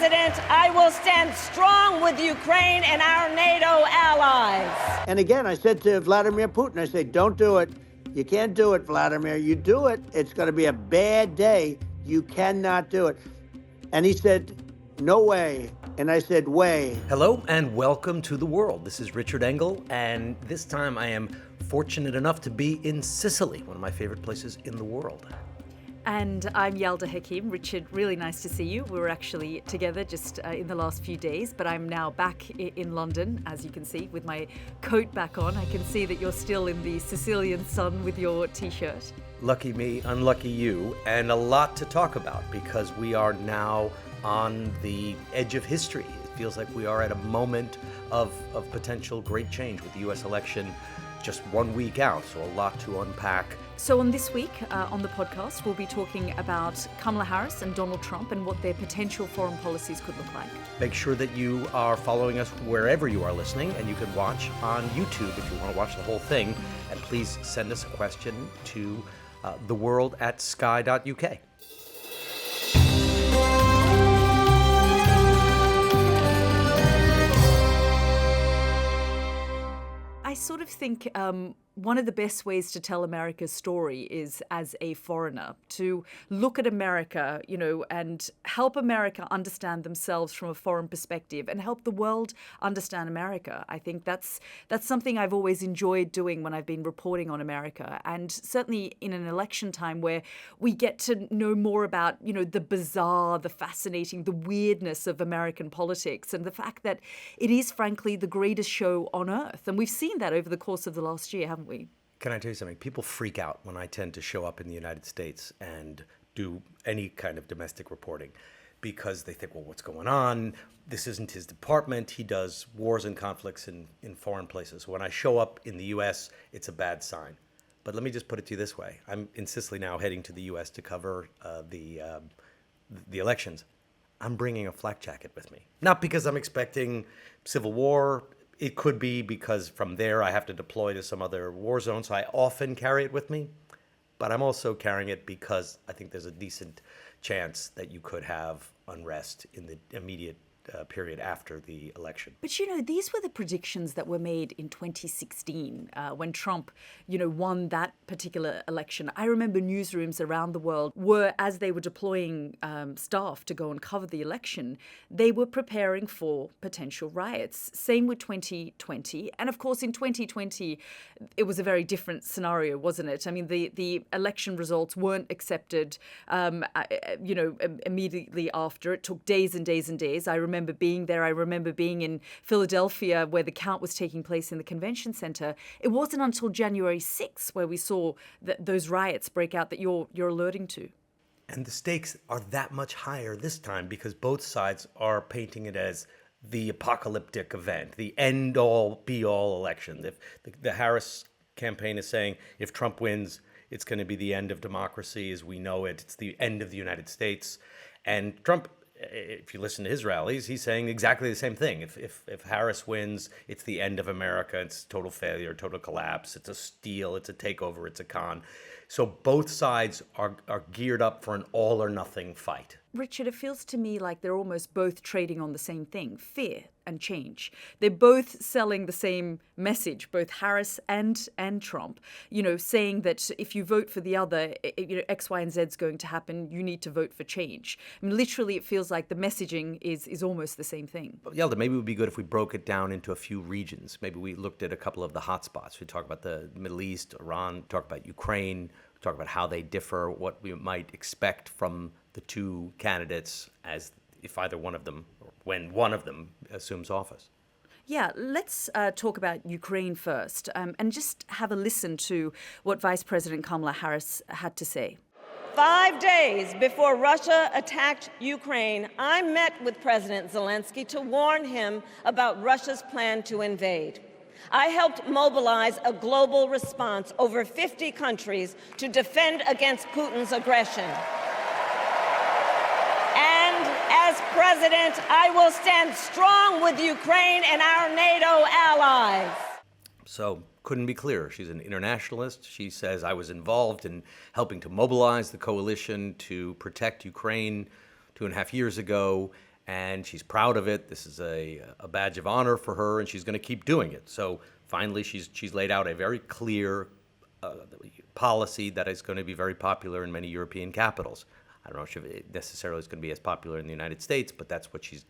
President, I will stand strong with Ukraine and our NATO allies. And again, I said to Vladimir Putin, I said, don't do it. You can't do it, Vladimir. You do it, it's going to be a bad day. You cannot do it. And he said, no way. And I said, way. Hello and welcome to The World. This is Richard Engel, and this time I am fortunate enough to be in Sicily, one of my favorite places in the world. And I'm Yalda Hakim. Richard, really nice to see you. We were actually together just in the last few days, but I'm now back in London, as you can see, with my coat back on. I can see that you're still in the Sicilian sun with your t-shirt. Lucky me, unlucky you, and a lot to talk about because we are now on the edge of history. It feels like we are at a moment of potential great change with the U.S. election just 1 week out, so a lot to unpack. So on this week on the podcast, we'll be talking about Kamala Harris and Donald Trump and what their potential foreign policies could look like. Make sure that you are following us wherever you are listening, and you can watch on YouTube if you want to watch the whole thing. And please send us a question to theworld@sky.uk. I sort of think one of the best ways to tell America's story is as a foreigner, to look at America, and help America understand themselves from a foreign perspective and help the world understand America. I think that's something I've always enjoyed doing when I've been reporting on America. And certainly in an election time where we get to know more about, the bizarre, the fascinating, the weirdness of American politics and the fact that it is, frankly, the greatest show on earth. And we've seen that over the course of the last year, haven't we? Can I tell you something? People freak out when I tend to show up in the United States and do any kind of domestic reporting because they think, well, what's going on? This isn't his department. He does wars and conflicts in foreign places. When I show up in the U.S., it's a bad sign. But let me just put it to you this way. I'm in Sicily now, heading to the U.S. to cover the elections. I'm bringing a flak jacket with me. Not because I'm expecting civil war. It could be because from there I have to deploy to some other war zone, so I often carry it with me. But I'm also carrying it because I think there's a decent chance that you could have unrest in the immediate period after the election. But, these were the predictions that were made in 2016 when Trump, won that particular election. I remember newsrooms around the world were, as they were deploying staff to go and cover the election, they were preparing for potential riots. Same with 2020. And of course, in 2020, it was a very different scenario, wasn't it? I mean, the election results weren't accepted, immediately after. It took days and days and days. I remember being there. I remember being in Philadelphia where the count was taking place in the convention center. It wasn't until January 6th where we saw those riots break out that you're alerting to. And the stakes are that much higher this time because both sides are painting it as the apocalyptic event, the end-all, be-all election. If the Harris campaign is saying if Trump wins, it's going to be the end of democracy as we know it. It's the end of the United States. And Trump, if you listen to his rallies, he's saying exactly the same thing. If Harris wins, it's the end of America. It's total failure, total collapse. It's a steal. It's a takeover. It's a con. So both sides are geared up for an all or nothing fight. Richard, it feels to me like they're almost both trading on the same thing, fear and change. They're both selling the same message, both Harris and Trump, saying that if you vote for the other, X, Y, and Z is going to happen. You need to vote for change. I mean, literally, it feels like the messaging is almost the same thing. Yalda, maybe it would be good if we broke it down into a few regions. Maybe we looked at a couple of the hotspots. We talk about the Middle East, Iran, talk about Ukraine, talk about how they differ, what we might expect from the two candidates as if either one of them, or when one of them assumes office. Yeah, let's talk about Ukraine first and just have a listen to what Vice President Kamala Harris had to say. 5 days before Russia attacked Ukraine, I met with President Zelensky to warn him about Russia's plan to invade. I helped mobilize a global response, over 50 countries, to defend against Putin's aggression. And as president, I will stand strong with Ukraine and our NATO allies. So, couldn't be clearer. She's an internationalist. She says, I was involved in helping to mobilize the coalition to protect Ukraine 2.5 years ago, and she's proud of it. This is a badge of honor for her, and she's going to keep doing it. So finally, she's laid out a very clear policy that is going to be very popular in many European capitals. I don't know if it necessarily is going to be as popular in the United States, but that's what she's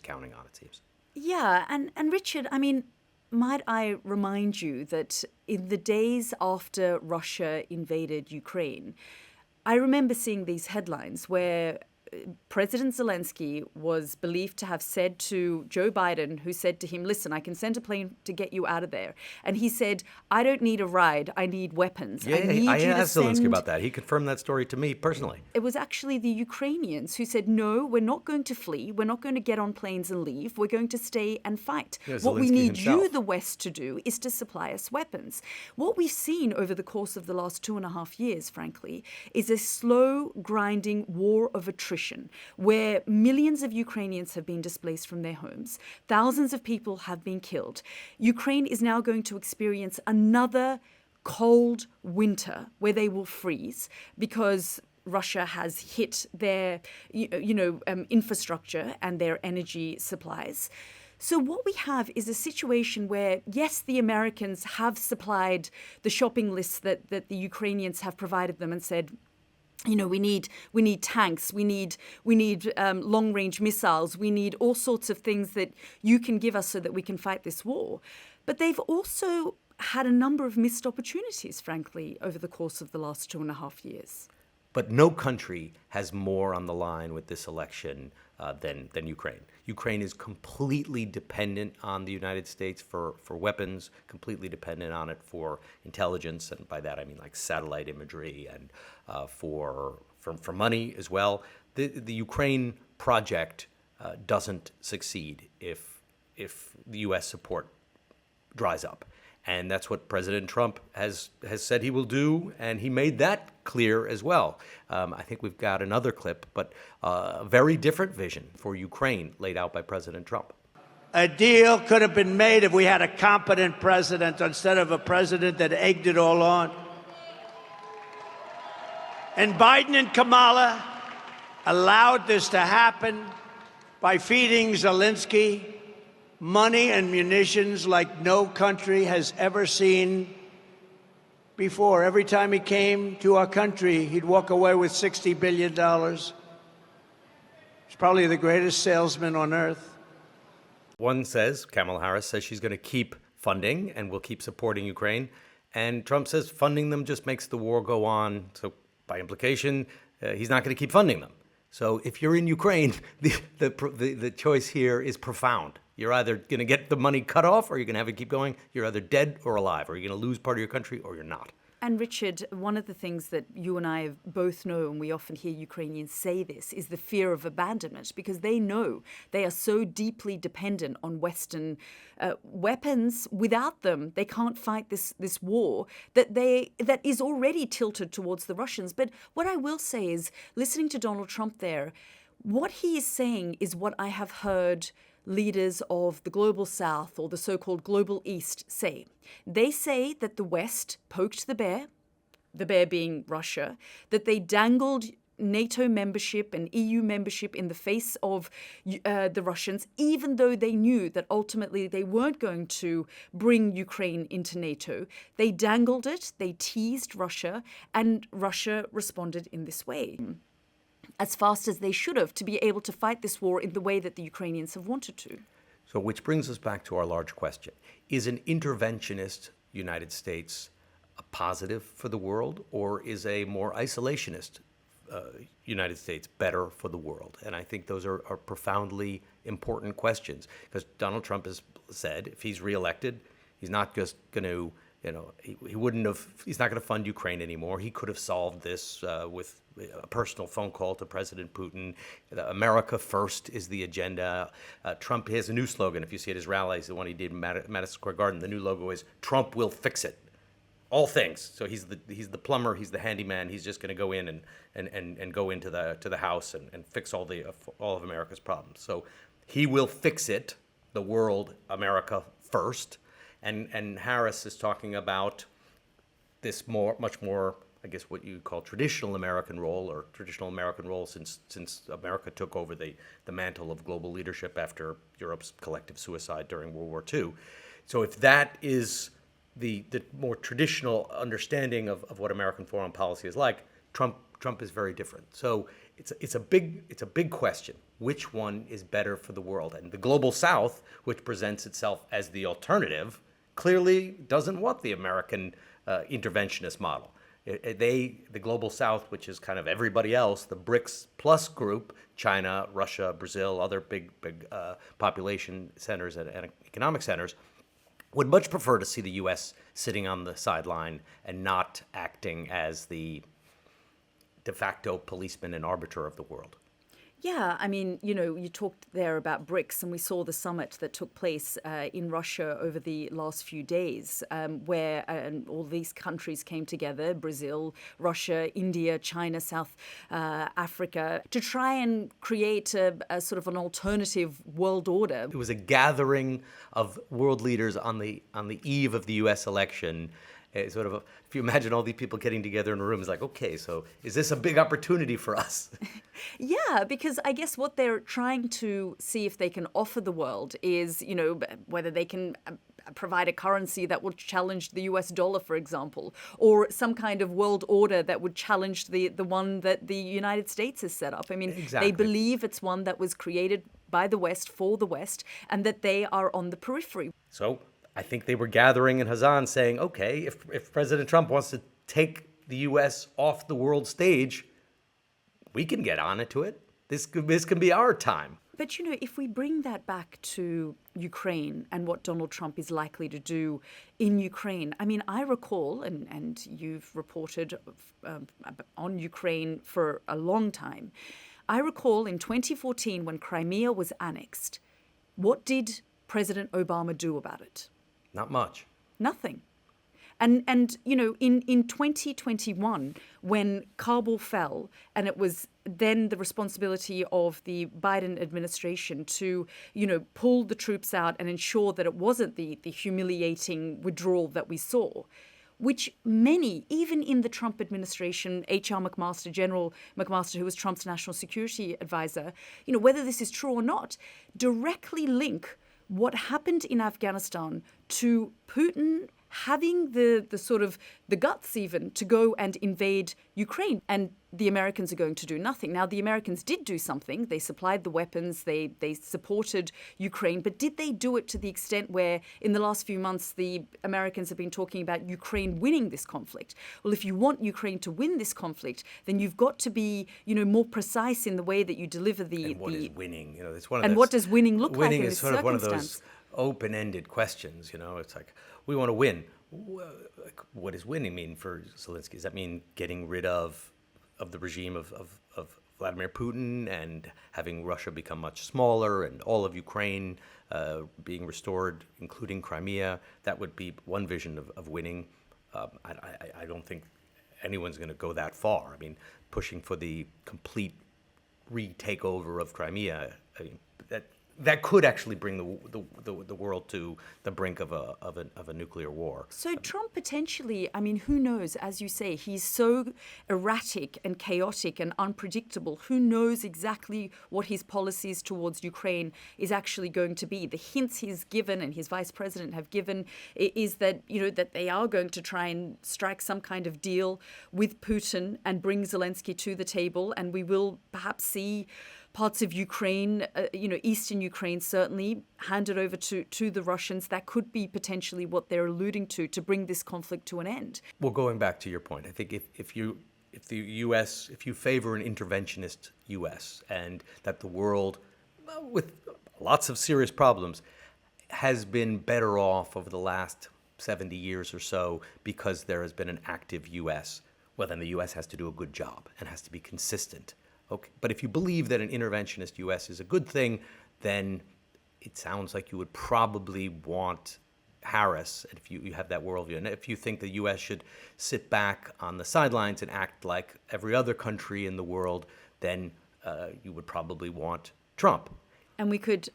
counting on, it seems. Yeah, and Richard, I mean, might I remind you that in the days after Russia invaded Ukraine, I remember seeing these headlines where President Zelensky was believed to have said to Joe Biden, who said to him, listen, I can send a plane to get you out of there. And he said, I don't need a ride. I need weapons. Yeah, I asked Zelensky about that. He confirmed that story to me personally. It was actually the Ukrainians who said, no, we're not going to flee. We're not going to get on planes and leave. We're going to stay and fight. Yeah, what we Zelensky need himself. you, the West, to do is to supply us weapons. What we've seen over the course of the last 2.5 years, frankly, is a slow, grinding war of attrition where millions of Ukrainians have been displaced from their homes. Thousands of people have been killed. Ukraine is now going to experience another cold winter where they will freeze because Russia has hit their infrastructure and their energy supplies. So what we have is a situation where, yes, the Americans have supplied the shopping lists that the Ukrainians have provided them and said, we need tanks, we need long-range missiles, we need all sorts of things that you can give us so that we can fight this war. But they've also had a number of missed opportunities, frankly, over the course of the last 2.5 years. But no country has more on the line with this election than Ukraine. Ukraine is completely dependent on the United States for weapons, completely dependent on it for intelligence, and by that I mean like satellite imagery, and for money as well. The Ukraine project doesn't succeed if the U.S. support dries up. And that's what President Trump has said he will do, and he made that clear as well. I think we've got another clip, but a very different vision for Ukraine laid out by President Trump. A deal could have been made if we had a competent president instead of a president that egged it all on. And Biden and Kamala allowed this to happen by feeding Zelensky money and munitions like no country has ever seen before. Every time he came to our country, he'd walk away with $60 billion. He's probably the greatest salesman on earth. One says, Kamala Harris says she's going to keep funding and will keep supporting Ukraine. And Trump says funding them just makes the war go on. So by implication, he's not going to keep funding them. So if you're in Ukraine, the choice here is profound. You're either going to get the money cut off or you're going to have it keep going. You're either dead or alive, or you're going to lose part of your country or you're not. And Richard, one of the things that you and I both know, and we often hear Ukrainians say this, is the fear of abandonment, because they know they are so deeply dependent on Western weapons. Without them, they can't fight this war that is already tilted towards the Russians. But what I will say is, listening to Donald Trump there, what he is saying is what I have heard leaders of the global South or the so-called global East say. They say that the West poked the bear being Russia, that they dangled NATO membership and EU membership in the face of the Russians, even though they knew that ultimately they weren't going to bring Ukraine into NATO. They dangled it, they teased Russia, and Russia responded in this way, as fast as they should have, to be able to fight this war in the way that the Ukrainians have wanted to. So which brings us back to our large question. Is an interventionist United States a positive for the world, or is a more isolationist United States better for the world? And I think those are profoundly important questions, because Donald Trump has said if he's reelected, he's not just going to, he's not going to fund Ukraine anymore. He could have solved this with a personal phone call to President Putin. America first is the agenda. Trump has a new slogan. If you see at his rallies, the one he did in Madison Square Garden, the new logo is "Trump will fix it." All things. So he's the plumber, he's the handyman. He's just going to go in and go into the house and fix all of America's problems. So he will fix it. The world, America first. And Harris is talking about this much more I guess, what you call traditional American role since America took over the mantle of global leadership after Europe's collective suicide during World War II. So if that is the more traditional understanding of what American foreign policy is like, Trump is very different. So it's a big question. Which one is better for the world? And the global South, which presents itself as the alternative, clearly doesn't want the American interventionist model. The global South, which is kind of everybody else, the BRICS plus group, China, Russia, Brazil, other big population centers and economic centers, would much prefer to see the U.S. sitting on the sideline and not acting as the de facto policeman and arbiter of the world. Yeah, I mean, you talked there about BRICS, and we saw the summit that took place in Russia over the last few days, where all these countries came together, Brazil, Russia, India, China, South Africa, to try and create a sort of an alternative world order. It was a gathering of world leaders on the eve of the U.S. election. If you imagine all these people getting together in a room, it's like, okay, so is this a big opportunity for us? Yeah, because I guess what they're trying to see if they can offer the world is, whether they can provide a currency that will challenge the US dollar, for example, or some kind of world order that would challenge the one that the United States has set up. I mean, Exactly. They believe it's one that was created by the West for the West, and that they are on the periphery. So I think they were gathering in Kazan saying, okay, if President Trump wants to take the U.S. off the world stage, we can get on to it. This can be our time. But, if we bring that back to Ukraine and what Donald Trump is likely to do in Ukraine, I mean, I recall, and you've reported on Ukraine for a long time, I recall in 2014 when Crimea was annexed, what did President Obama do about it? Not much. Nothing. And in 2021, when Kabul fell, and it was then the responsibility of the Biden administration to, pull the troops out and ensure that it wasn't the humiliating withdrawal that we saw, which many, even in the Trump administration, General McMaster, who was Trump's national security advisor, whether this is true or not, directly link what happened in Afghanistan to Putin having the sort of the guts even to go and invade Ukraine, and the Americans are going to do nothing. Now, the Americans did do something. They supplied the weapons, they supported Ukraine, but did they do it to the extent where in the last few months the Americans have been talking about Ukraine winning this conflict? Well, if you want Ukraine to win this conflict, then you've got to be, more precise in the way that you deliver And what is winning? It's one of and those, what does winning look like in winning this is sort of one of circumstance? those open-ended questions. It's like, we want to win. What does winning mean for Zelensky? Does that mean getting rid of the regime of Vladimir Putin and having Russia become much smaller and all of Ukraine being restored, including Crimea? That would be one vision of winning. I don't think anyone's going to go that far. I mean, pushing for the complete retakeover of Crimea, that could actually bring the world to the brink of a nuclear war. So Trump potentially, I mean, who knows? As you say, he's so erratic and chaotic and unpredictable. Who knows exactly what his policies towards Ukraine is actually going to be? The hints he's given and his vice president have given is that, that they are going to try and strike some kind of deal with Putin and bring Zelensky to the table. And we will perhaps see parts of Ukraine, eastern Ukraine certainly, handed over to the Russians. That could be potentially what they're alluding to bring this conflict to an end. Well, going back to your point, I think if you favor an interventionist U.S. and that the world, with lots of serious problems, has been better off over the last 70 years or so because there has been an active U.S., well, then the U.S. has to do a good job and has to be consistent. Okay. But if you believe that an interventionist U.S. is a good thing, then it sounds like you would probably want Harris, if you have that worldview. And if you think the U.S. should sit back on the sidelines and act like every other country in the world, then you would probably want Trump. And we could,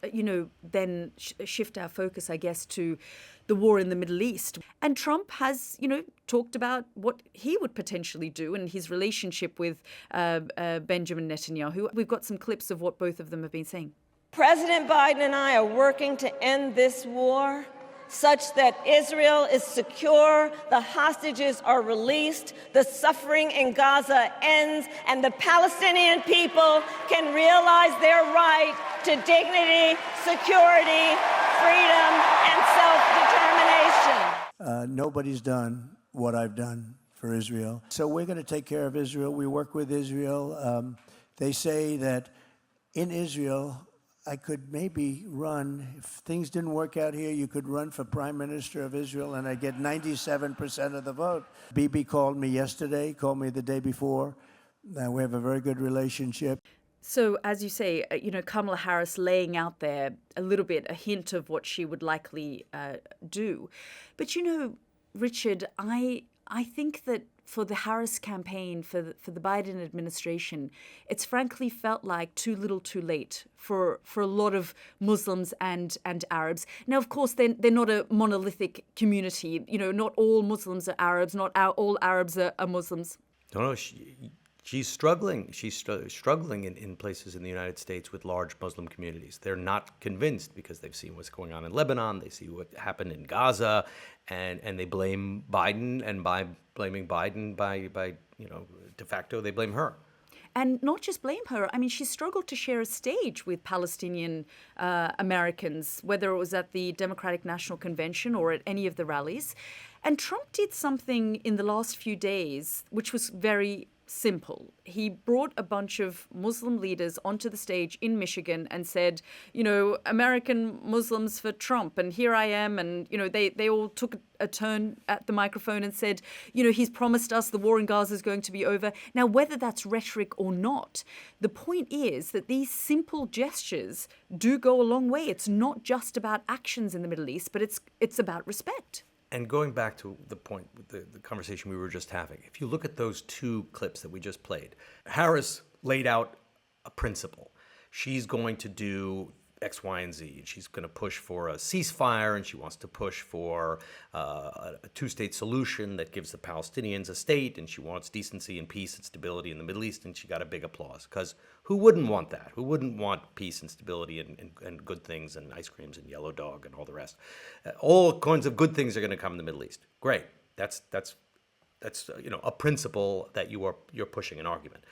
then shift our focus, I guess, to the war in the Middle East. And Trump has, talked about what he would potentially do in his relationship with Benjamin Netanyahu. We've got some clips of what both of them have been saying. President Biden and I are working to end this war such that Israel is secure, the hostages are released, the suffering in Gaza ends, and the Palestinian people can realize their right to dignity, security, freedom, and self-determination. Nobody's done what I've done for Israel. So we're going to take care of Israel. We work with Israel. They say that in Israel, I could maybe run, if things didn't work out here, you could run for Prime Minister of Israel and I'd get 97% of the vote. Bibi called me yesterday, called me the day before. We have a very good relationship. So, as you say, Kamala Harris laying out there a little bit, a hint of what she would likely do. But, Richard, I think that for the Harris campaign, for the Biden administration, it's frankly felt like too little too late for a lot of Muslims and Arabs. Now, of course, they're not a monolithic community. Not all Muslims are Arabs, not all Arabs are Muslims. No, she's struggling. She's struggling in places in the United States with large Muslim communities. They're not convinced because they've seen what's going on in Lebanon. They see what happened in Gaza, and they blame Biden. And by blaming Biden, by de facto, they blame her. And not just blame her. I mean, she struggled to share a stage with Palestinian Americans, whether it was at the Democratic National Convention or at any of the rallies. And Trump did something in the last few days, which was very simple. He brought a bunch of Muslim leaders onto the stage in Michigan and said, American Muslims for Trump. And here I am. And, they all took a turn at the microphone and said, he's promised us the war in Gaza is going to be over. Now, whether that's rhetoric or not, the point is that these simple gestures do go a long way. It's not just about actions in the Middle East, but it's about respect. And going back to the point with the conversation we were just having, if you look at those two clips that we just played, Harris laid out a principle. She's going to do X, Y, and Z. She's going to push for a ceasefire, and she wants to push for a two-state solution that gives the Palestinians a state, and she wants decency and peace and stability in the Middle East, and she got a big applause. Because who wouldn't want that? Who wouldn't want peace and stability and good things and ice creams and yellow dog and all the rest? All kinds of good things are going to come in the Middle East. Great. That's a principle that you're pushing an argument.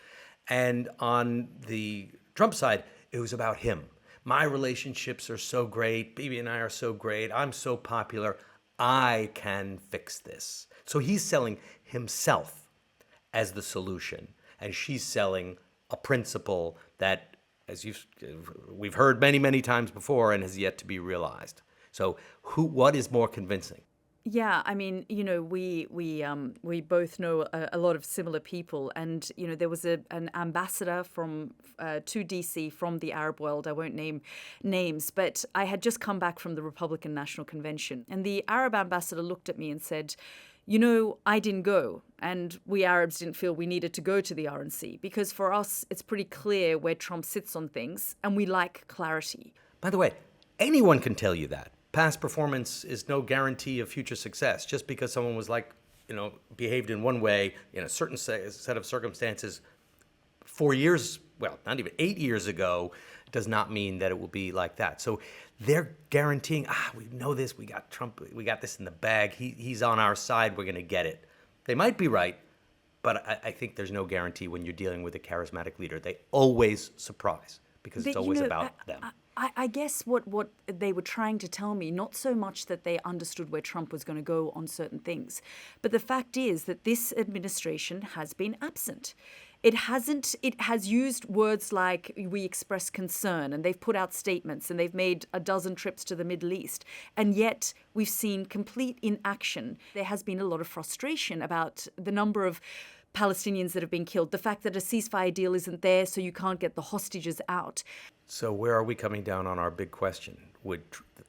And on the Trump side, it was about him. My relationships are so great. Bibi and I are so great. I'm so popular. I can fix this. So he's selling himself as the solution, and she's selling a principle that, as we've heard many, many times before, and has yet to be realized. So what is more convincing? Yeah, I mean, we both know a lot of similar people, and there was an ambassador to DC from the Arab world. I won't name names, but I had just come back from the Republican National Convention, and the Arab ambassador looked at me and said, I didn't go, and we Arabs didn't feel we needed to go to the RNC because for us it's pretty clear where Trump sits on things, and we like clarity. By the way, anyone can tell you that. Past performance is no guarantee of future success. Just because someone was behaved in one way in a certain set of circumstances 4 years, well, not even 8 years ago, does not mean that it will be like that. So they're guaranteeing, we know this, we got Trump, we got this in the bag, he's on our side, we're going to get it. They might be right, but I think there's no guarantee when you're dealing with a charismatic leader. They always surprise because it's always about them. I guess what they were trying to tell me, not so much that they understood where Trump was going to go on certain things, but the fact is that this administration has been absent. It has used words like we express concern, and they've put out statements, and they've made a dozen trips to the Middle East, and yet we've seen complete inaction. There has been a lot of frustration about the number of Palestinians that have been killed, the fact that a ceasefire deal isn't there, so you can't get the hostages out. So where are we coming down on our big question? Would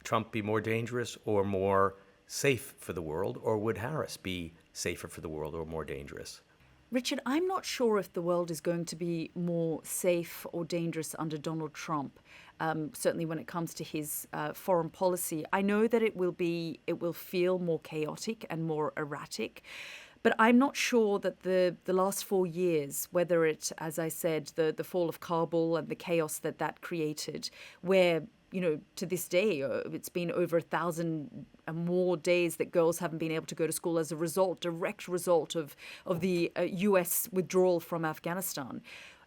Trump be more dangerous or more safe for the world, or would Harris be safer for the world or more dangerous? Richard, I'm not sure if the world is going to be more safe or dangerous under Donald Trump. Certainly when it comes to his foreign policy. I know that it will feel more chaotic and more erratic. But I'm not sure that the last 4 years, whether it, as I said, the fall of Kabul and the chaos that created, where, to this day, it's been over 1,000 and more days that girls haven't been able to go to school as a direct result of the US withdrawal from Afghanistan.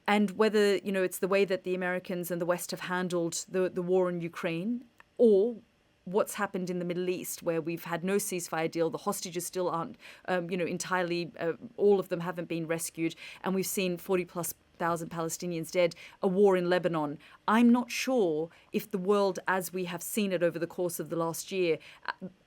And whether, it's the way that the Americans and the West have handled the war in Ukraine, or what's happened in the Middle East, where we've had no ceasefire deal, the hostages still aren't, entirely, all of them haven't been rescued, and we've seen 40+ thousand Palestinians dead, a war in Lebanon. I'm not sure if the world, as we have seen it over the course of the last year,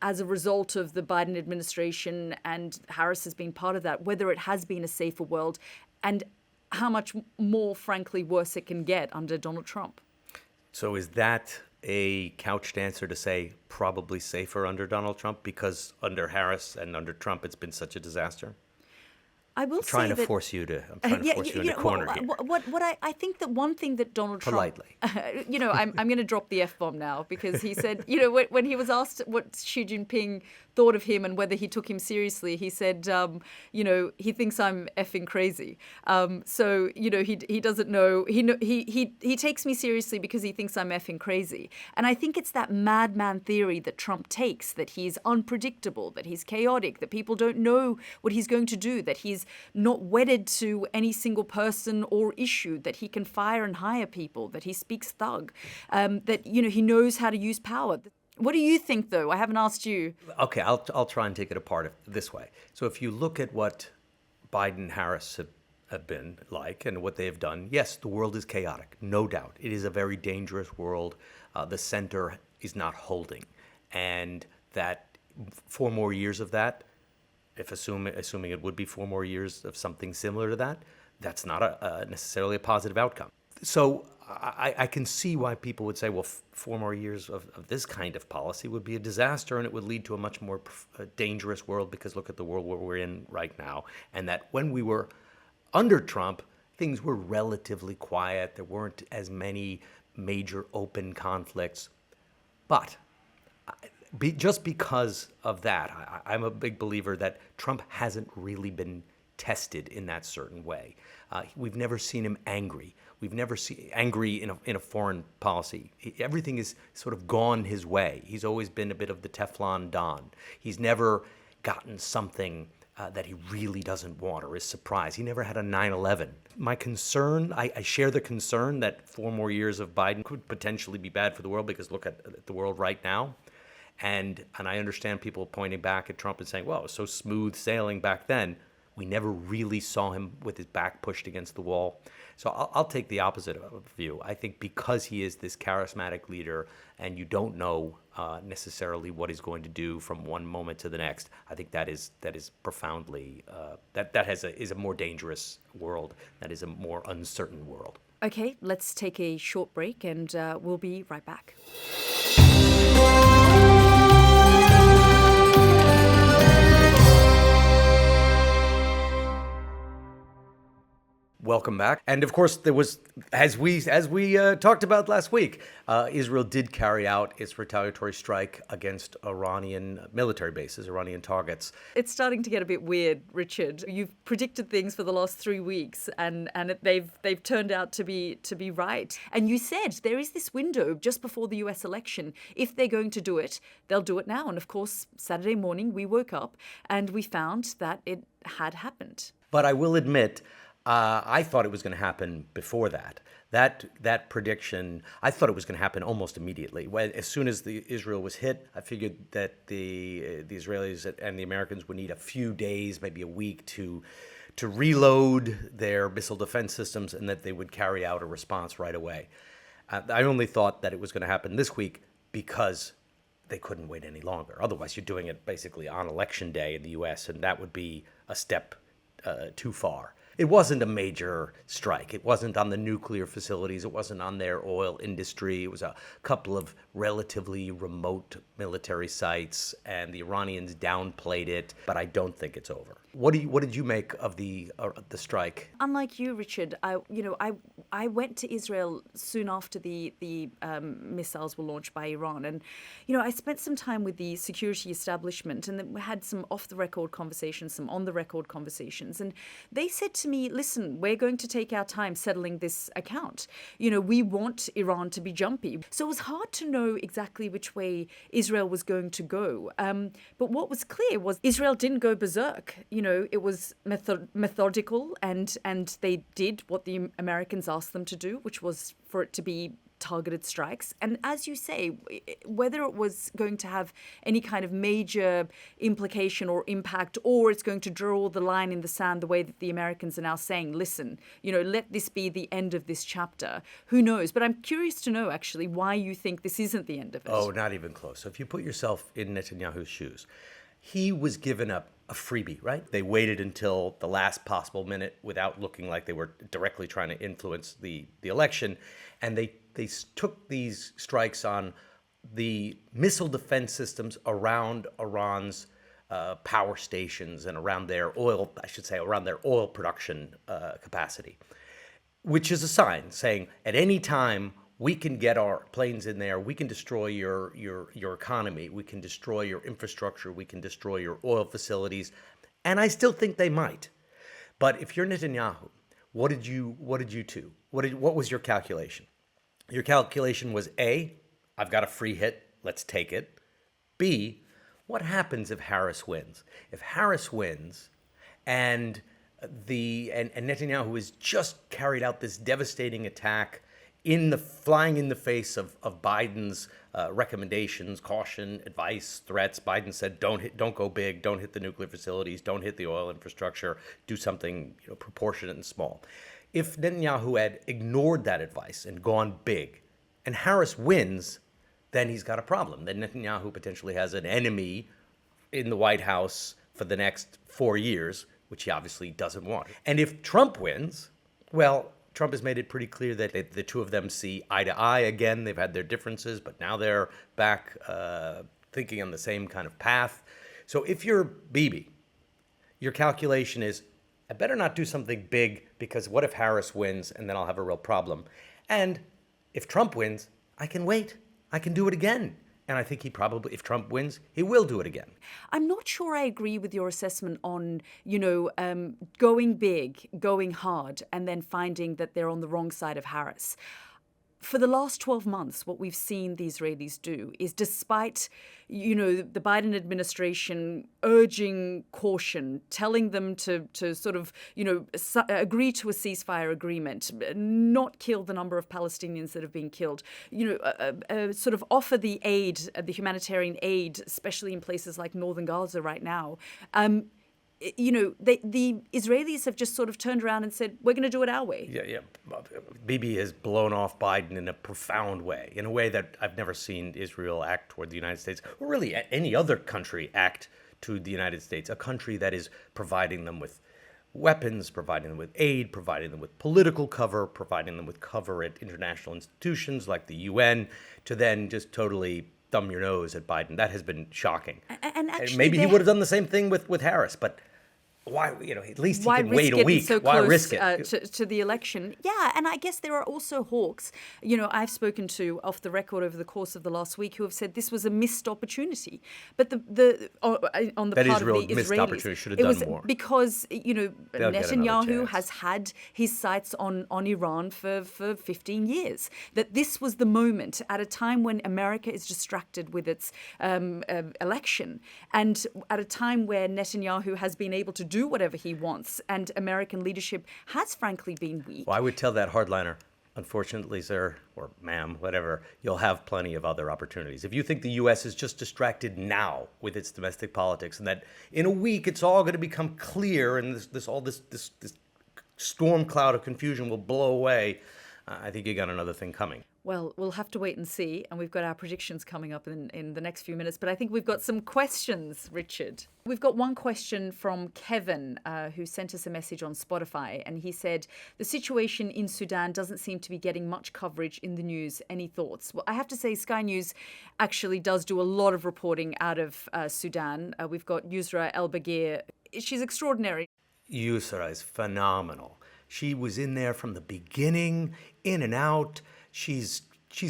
as a result of the Biden administration, and Harris has been part of that, whether it has been a safer world, and how much more, frankly, worse it can get under Donald Trump. So is that a couched answer to say probably safer under Donald Trump, because under Harris and under Trump it's been such a disaster? I will I'm trying say to that, force you to. I'm trying to force you in a corner here. What I think that one thing that Donald Trump, Politely. I'm going to drop the F-bomb now, because he said, when he was asked what Xi Jinping thought of him and whether he took him seriously, he said, he thinks I'm effing crazy. So he doesn't know. He takes me seriously because he thinks I'm effing crazy. And I think it's that madman theory that Trump takes, that he's unpredictable, that he's chaotic, that people don't know what he's going to do, that he's not wedded to any single person or issue, that he can fire and hire people, that he speaks thug, that he knows how to use power. What do you think, though? I haven't asked you. Okay, I'll try and take it apart this way. So if you look at what Biden and Harris have been like and what they have done, yes, the world is chaotic, no doubt. It is a very dangerous world. The center is not holding. And that 4 more years of that, if assuming it would be 4 more years of something similar to that, that's not necessarily a positive outcome. So I can see why people would say, well, 4 more years of this kind of policy would be a disaster, and it would lead to a much more dangerous world, because look at the world where we're in right now. And that when we were under Trump, things were relatively quiet. There weren't as many major open conflicts. But just because of that, I'm a big believer that Trump hasn't really been tested in that certain way. We've never seen him angry. We've never seen angry in a foreign policy. Everything is sort of gone his way. He's always been a bit of the Teflon Don. He's never gotten something that he really doesn't want or is surprised. He never had a 9/11. My concern, I share the concern that 4 more years of Biden could potentially be bad for the world, because look at the world right now. And I understand people pointing back at Trump and saying, well, it was so smooth sailing back then. We never really saw him with his back pushed against the wall. So I'll take the opposite view. I think because he is this charismatic leader and you don't know necessarily what he's going to do from one moment to the next, I think that is profoundly, is a more dangerous world. That is a more uncertain world. Okay, let's take a short break, and we'll be right back. Welcome back. And of course, there was, as we talked about last week, Israel did carry out its retaliatory strike against Iranian military bases, Iranian targets. It's starting to get a bit weird, Richard. You've predicted things for the last 3 weeks, and they've turned out to be right. And you said there is this window just before the US election. If they're going to do it, they'll do it now. And of course, Saturday morning we woke up and we found that it had happened. But I will admit, I thought it was going to happen before that. That prediction, I thought it was going to happen almost immediately. As soon as Israel was hit, I figured that the Israelis and the Americans would need a few days, maybe a week, to reload their missile defense systems, and that they would carry out a response right away. I only thought that it was going to happen this week because they couldn't wait any longer. Otherwise, you're doing it basically on Election Day in the U.S., and that would be a step too far. It wasn't a major strike. It wasn't on the nuclear facilities. It wasn't on their oil industry. It was a couple of relatively remote military sites, and the Iranians downplayed it. But I don't think it's over. What did you make of the strike? Unlike you, Richard, I went to Israel soon after the missiles were launched by Iran, and I spent some time with the security establishment, and then we had some off-the-record conversations, some on-the-record conversations, and they said to me, "Listen, we're going to take our time settling this account. We want Iran to be jumpy." So it was hard to know exactly which way Israel was going to go. But what was clear was Israel didn't go berserk. It was methodical, and they did what the Americans asked them to do, which was for it to be targeted strikes. And as you say, whether it was going to have any kind of major implication or impact, or it's going to draw the line in the sand the way that the Americans are now saying, listen, let this be the end of this chapter. Who knows? But I'm curious to know, actually, why you think this isn't the end of it. Oh, not even close. So if you put yourself in Netanyahu's shoes, he was given up a freebie, right? They waited until the last possible minute without looking like they were directly trying to influence the election. And they took these strikes on the missile defense systems around Iran's power stations and around their oil, around their oil production capacity, which is a sign saying at any time we can get our planes in there, we can destroy your economy, we can destroy your infrastructure, we can destroy your oil facilities, and I still think they might. But if you're Netanyahu, what did you do? What was your calculation? Your calculation was A, I've got a free hit, let's take it. B, what happens if Harris wins? If Harris wins and Netanyahu has just carried out this devastating attack flying in the face of Biden's recommendations, caution, advice, threats. Biden said, don't go big, don't hit the nuclear facilities, don't hit the oil infrastructure, do something proportionate and small. If Netanyahu had ignored that advice and gone big, and Harris wins, then he's got a problem. Then Netanyahu potentially has an enemy in the White House for the next 4 years, which he obviously doesn't want. And if Trump wins, well, Trump has made it pretty clear that the two of them see eye to eye again. They've had their differences, but now they're back thinking on the same kind of path. So if you're Bibi, your calculation is, I better not do something big, because what if Harris wins and then I'll have a real problem? And if Trump wins, I can wait. I can do it again. And I think if Trump wins, he will do it again. I'm not sure I agree with your assessment on, going big, going hard, and then finding that they're on the wrong side of Harris. For the last 12 months, what we've seen the Israelis do is, despite, the Biden administration urging caution, telling them to sort of, agree to a ceasefire agreement, not kill the number of Palestinians that have been killed, sort of offer the aid, the humanitarian aid, especially in places like northern Gaza right now. The Israelis have just sort of turned around and said, we're going to do it our way. Yeah. Bibi has blown off Biden in a profound way, in a way that I've never seen Israel act toward the United States, or really any other country act to the United States, a country that is providing them with weapons, providing them with aid, providing them with political cover, providing them with cover at international institutions like the UN, to then just totally thumb your nose at Biden. That has been shocking. And actually, maybe he would have done the same thing with Harris, but why, at least he could wait a week. So why close, risk it? To the election? Yeah, and I guess there are also hawks. I've spoken to, off the record over the course of the last week, who have said this was a missed opportunity. But on the that part Israel of the missed Israelis, opportunity, should have it done was more. because Netanyahu chance. has had his sights on Iran for 15 years. That this was the moment, at a time when America is distracted with its election, and at a time where Netanyahu has been able to do whatever he wants, and American leadership has frankly been weak. Well, I would tell that hardliner, unfortunately, sir, or ma'am, whatever, you'll have plenty of other opportunities. If you think the U.S. is just distracted now with its domestic politics, and that in a week it's all going to become clear, and this storm cloud of confusion will blow away, I think you got another thing coming. Well, we'll have to wait and see. And we've got our predictions coming up in the next few minutes. But I think we've got some questions, Richard. We've got one question from Kevin, who sent us a message on Spotify. And he said, the situation in Sudan doesn't seem to be getting much coverage in the news. Any thoughts? Well, I have to say Sky News actually does do a lot of reporting out of Sudan. We've got Yusra El-Bagir. She's extraordinary. Yusra is phenomenal. She was in there from the beginning, in and out. She's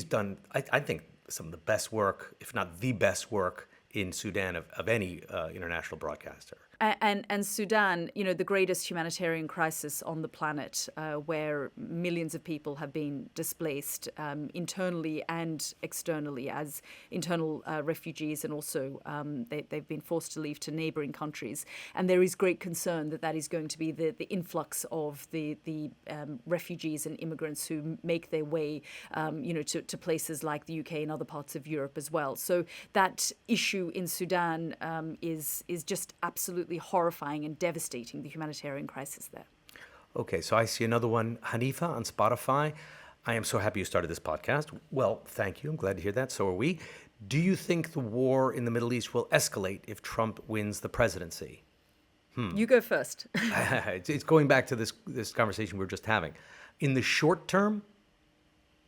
done, I think, some of the best work, if not the best work, in Sudan of any international broadcaster. And Sudan, the greatest humanitarian crisis on the planet, where millions of people have been displaced internally and externally as internal refugees, and also they've been forced to leave to neighboring countries. And there is great concern that is going to be the influx of the refugees and immigrants who make their way, to places like the UK and other parts of Europe as well. So that issue in Sudan is just absolutely horrifying and devastating, the humanitarian crisis there. Okay, so I see another one, Hanifa on Spotify. I am so happy you started this podcast. Well, thank you. I'm glad to hear that. So are we. Do you think the war in the Middle East will escalate if Trump wins the presidency? You go first. It's going back to this conversation we were just having. In the short term,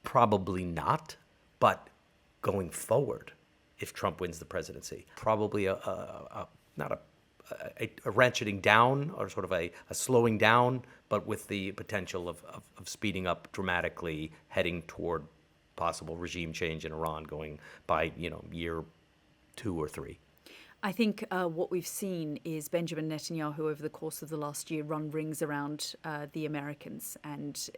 probably not. But going forward, if Trump wins the presidency, probably not a ratcheting down, or sort of a slowing down, but with the potential of speeding up dramatically, heading toward possible regime change in Iran going by, year 2 or 3. I think what we've seen is Benjamin Netanyahu over the course of the last year run rings around the Americans and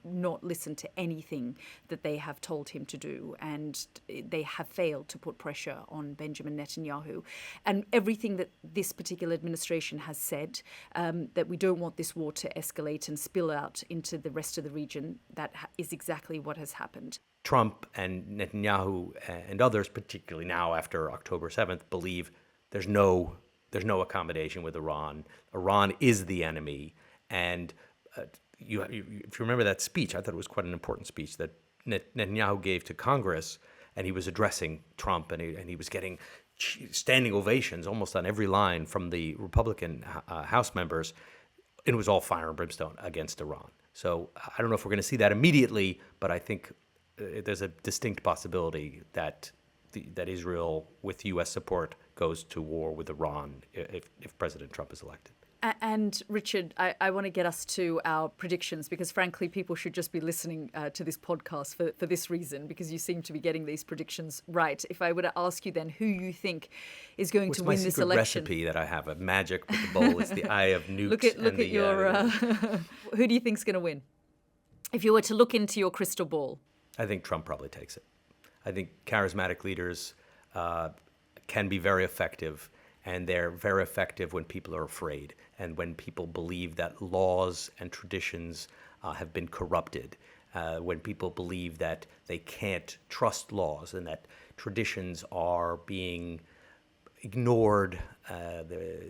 not listen to anything that they have told him to do. And they have failed to put pressure on Benjamin Netanyahu. And everything that this particular administration has said, that we don't want this war to escalate and spill out into the rest of the region, that is exactly what has happened. Trump and Netanyahu and others, particularly now after October 7th, believe there's no accommodation with Iran. Iran is the enemy. And if you remember that speech, I thought it was quite an important speech that Netanyahu gave to Congress, and he was addressing Trump, and he was getting standing ovations almost on every line from the Republican House members. And it was all fire and brimstone against Iran. So I don't know if we're going to see that immediately, but I think there's a distinct possibility that Israel, with U.S. support, goes to war with Iran if President Trump is elected. And Richard, I want to get us to our predictions, because frankly, people should just be listening to this podcast for this reason, because you seem to be getting these predictions right. If I were to ask you then who you think is going to win this election. What's my secret recipe that I have? A magic with the bowl. It's the eye of nukes. Look at your... who do you think's going to win? If you were to look into your crystal ball. I think Trump probably takes it. I think charismatic leaders can be very effective, and they're very effective when people are afraid and when people believe that laws and traditions have been corrupted, when people believe that they can't trust laws and that traditions are being ignored,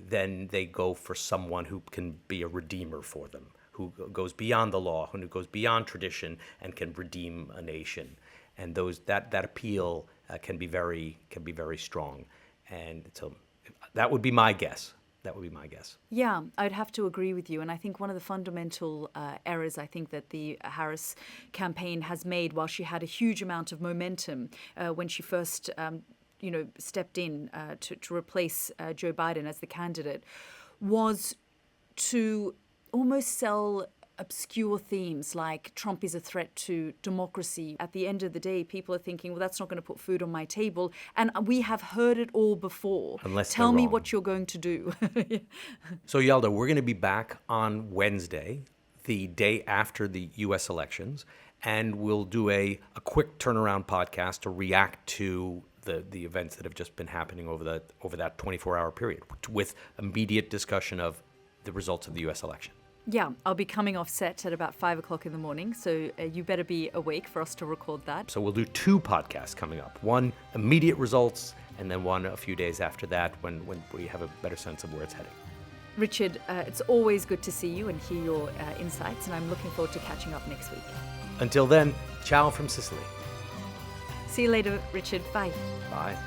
then they go for someone who can be a redeemer for them, who goes beyond the law, who goes beyond tradition and can redeem a nation. And that appeal can be very strong, and so that would be my guess. Yeah, I'd have to agree with you. And I think one of the fundamental errors I think that the Harris campaign has made, while she had a huge amount of momentum when she first, stepped in to replace Joe Biden as the candidate, was to almost sell obscure themes like Trump is a threat to democracy. At the end of the day, people are thinking, well, that's not going to put food on my table. And we have heard it all before. Tell me what you're going to do. So, Yalda, we're going to be back on Wednesday, the day after the U.S. elections, and we'll do a quick turnaround podcast to react to the events that have just been happening over that 24-hour period, with immediate discussion of the results of the U.S. election. Yeah, I'll be coming off set at about 5 o'clock in the morning, so you better be awake for us to record that. So we'll do 2 podcasts coming up. One, immediate results, and then one a few days after that when we have a better sense of where it's heading. Richard, it's always good to see you and hear your insights, and I'm looking forward to catching up next week. Until then, ciao from Sicily. See you later, Richard. Bye. Bye.